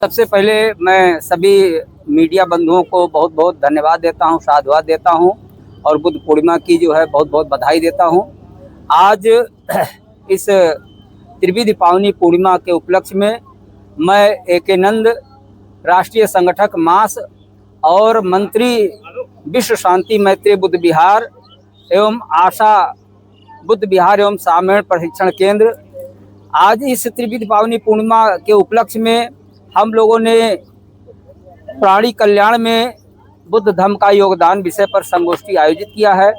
सबसे पहले मैं सभी मीडिया बंधुओं को बहुत बहुत धन्यवाद देता हूं, साधुवाद देता हूं और बुद्ध पूर्णिमा की जो है बहुत बहुत बधाई देता हूं। आज इस त्रिविध पावनी पूर्णिमा के उपलक्ष्य में मैं एकेनंद राष्ट्रीय संगठक मास और मंत्री विश्व शांति मैत्री बुद्ध विहार एवं आशा बुद्ध विहार एवं सामयिक प्रशिक्षण केंद्र, आज इस त्रिविध पावनी पूर्णिमा के उपलक्ष्य में हम लोगों ने प्राणी कल्याण में बुद्ध धम्म का योगदान विषय पर संगोष्ठी आयोजित किया है।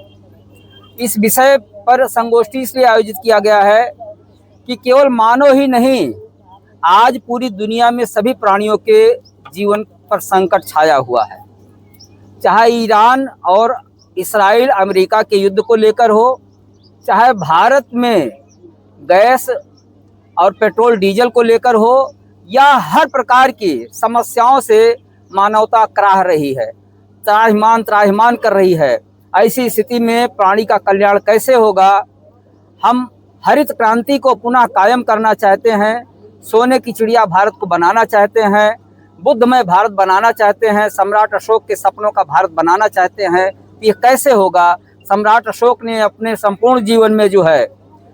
इस विषय पर संगोष्ठी इसलिए आयोजित किया गया है कि केवल मानव ही नहीं, आज पूरी दुनिया में सभी प्राणियों के जीवन पर संकट छाया हुआ है। चाहे ईरान और इस्राइल अमेरिका के युद्ध को लेकर हो, चाहे भारत में गैस और पेट्रोल डीजल को लेकर हो, या हर प्रकार की समस्याओं से मानवता कराह रही है, त्राहिमाम कर रही है। ऐसी स्थिति में प्राणी का कल्याण कैसे होगा? हम हरित क्रांति को पुनः कायम करना चाहते हैं, सोने की चिड़िया भारत को बनाना चाहते हैं, बुद्धमय भारत बनाना चाहते हैं, सम्राट अशोक के सपनों का भारत बनाना चाहते हैं। ये कैसे होगा? सम्राट अशोक ने अपने संपूर्ण जीवन में जो है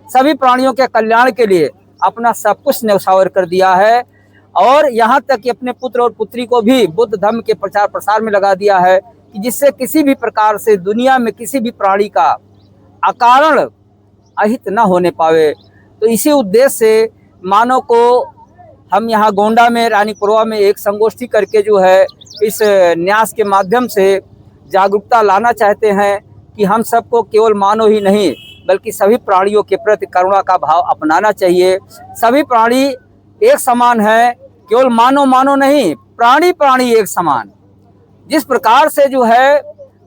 सभी प्राणियों के कल्याण के लिए अपना सब कुछ न्यौछावर कर दिया है और यहाँ तक कि अपने पुत्र और पुत्री को भी बुद्ध धर्म के प्रचार प्रसार में लगा दिया है कि जिससे किसी भी प्रकार से दुनिया में किसी भी प्राणी का अकारण अहित न होने पावे। तो इसी उद्देश्य से मानव को हम यहाँ गोंडा में रानीपुरवा में एक संगोष्ठी करके जो है इस न्यास के माध्यम से जागरूकता लाना चाहते हैं कि हम सबको केवल मानव ही नहीं बल्कि सभी प्राणियों के प्रति करुणा का भाव अपनाना चाहिए। सभी प्राणी एक समान है, केवल मानव नहीं, प्राणी एक समान। जिस प्रकार से जो है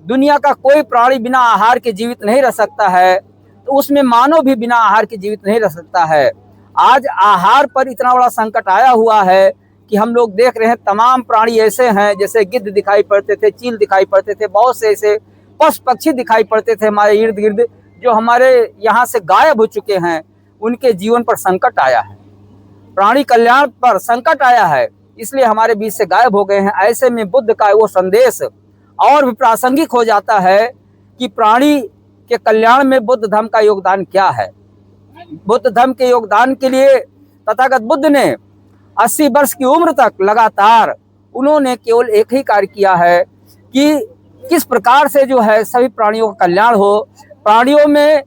दुनिया का कोई प्राणी बिना आहार के जीवित नहीं रह सकता है, तो उसमें मानव भी बिना आहार के जीवित नहीं रह सकता है। आज आहार पर इतना बड़ा संकट आया हुआ है कि हम लोग देख रहे हैं तमाम प्राणी ऐसे हैं, जैसे गिद्ध दिखाई पड़ते थे, चील दिखाई पड़ते थे, बहुत से ऐसे पशु पक्षी दिखाई पड़ते थे हमारे इर्द गिर्द, जो हमारे यहाँ से गायब हो चुके हैं। उनके जीवन पर संकट आया है, प्राणी कल्याण पर संकट आया है, इसलिए हमारे बीच से गायब हो गए हैं। ऐसे में बुद्ध का वो संदेश और भी प्रासंगिक हो जाता है कि प्राणी के कल्याण में बुद्ध धर्म का योगदान क्या है। बुद्ध धर्म के योगदान के लिए तथागत बुद्ध ने 80 वर्ष की उम्र तक लगातार उन्होंने केवल एक ही कार्य किया है कि किस प्रकार से जो है सभी प्राणियों का कल्याण हो। प्राणियों में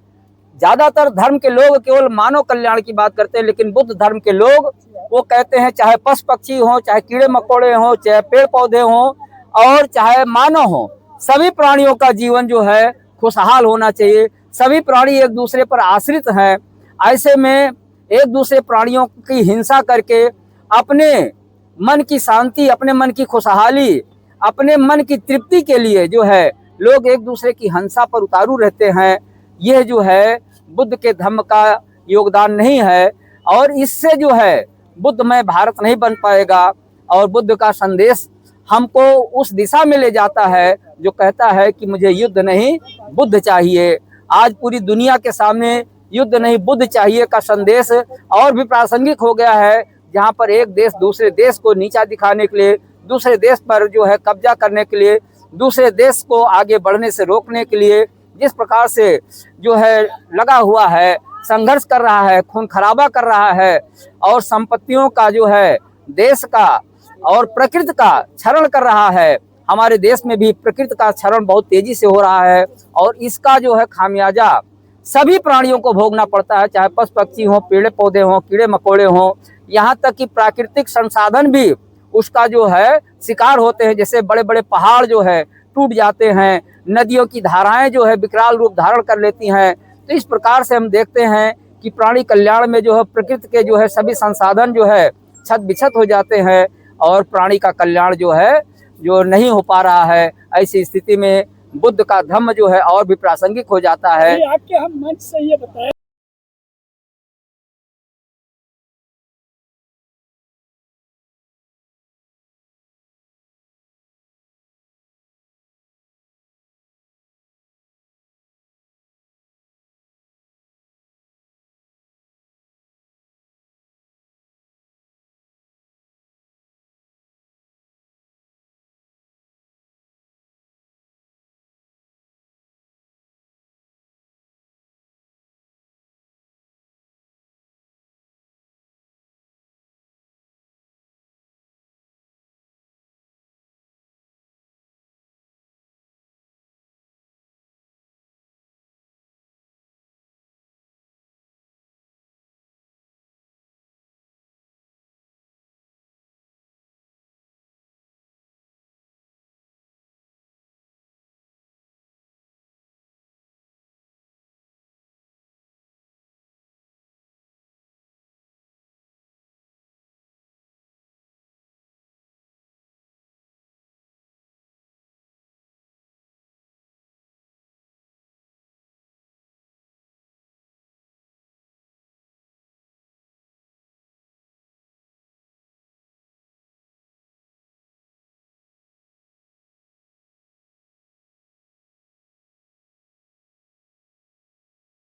ज्यादातर धर्म के लोग केवल मानव कल्याण की बात करते हैं, लेकिन बुद्ध धर्म के लोग वो कहते हैं चाहे पशु पक्षी हो, चाहे कीड़े मकोड़े हो, चाहे पेड़ पौधे हो और चाहे मानव हो, सभी प्राणियों का जीवन जो है खुशहाल होना चाहिए। सभी प्राणी एक दूसरे पर आश्रित हैं। ऐसे में एक दूसरे प्राणियों की हिंसा करके अपने मन की शांति, अपने मन की खुशहाली, अपने मन की तृप्ति के लिए जो है लोग एक दूसरे की हिंसा पर उतारू रहते हैं। यह जो है बुद्ध के धम्म का योगदान नहीं है और इससे जो है बुद्धमय भारत नहीं बन पाएगा। और बुद्ध का संदेश हमको उस दिशा में ले जाता है जो कहता है कि मुझे युद्ध नहीं बुद्ध चाहिए। आज पूरी दुनिया के सामने युद्ध नहीं बुद्ध चाहिए का संदेश और भी प्रासंगिक हो गया है, जहाँ पर एक देश दूसरे देश को नीचा दिखाने के लिए, दूसरे देश पर जो है कब्जा करने के लिए, दूसरे देश को आगे बढ़ने से रोकने के लिए जिस प्रकार से जो है लगा हुआ है, संघर्ष कर रहा है, खून खराबा कर रहा है और संपत्तियों का जो है देश का और प्रकृति का क्षरण कर रहा है। हमारे देश में भी प्रकृति का क्षरण बहुत तेजी से हो रहा है और इसका जो है खामियाजा सभी प्राणियों को भोगना पड़ता है, चाहे पशु पक्षी हो, पेड़ पौधे हों, कीड़े मकोड़े हों, यहाँ तक कि प्राकृतिक संसाधन भी उसका जो है शिकार होते हैं। जैसे बड़े बड़े पहाड़ जो है टूट जाते हैं, नदियों की धाराएं जो है विकराल रूप धारण कर लेती हैं। तो इस प्रकार से हम देखते हैं कि प्राणी कल्याण में जो है प्रकृति के जो है सभी संसाधन जो है छत बिछत हो जाते हैं और प्राणी का कल्याण जो है जो नहीं हो पा रहा है। ऐसी स्थिति में बुद्ध का धम्म जो है और भी प्रासंगिक हो जाता है। आपके हम मंच से ये बताएं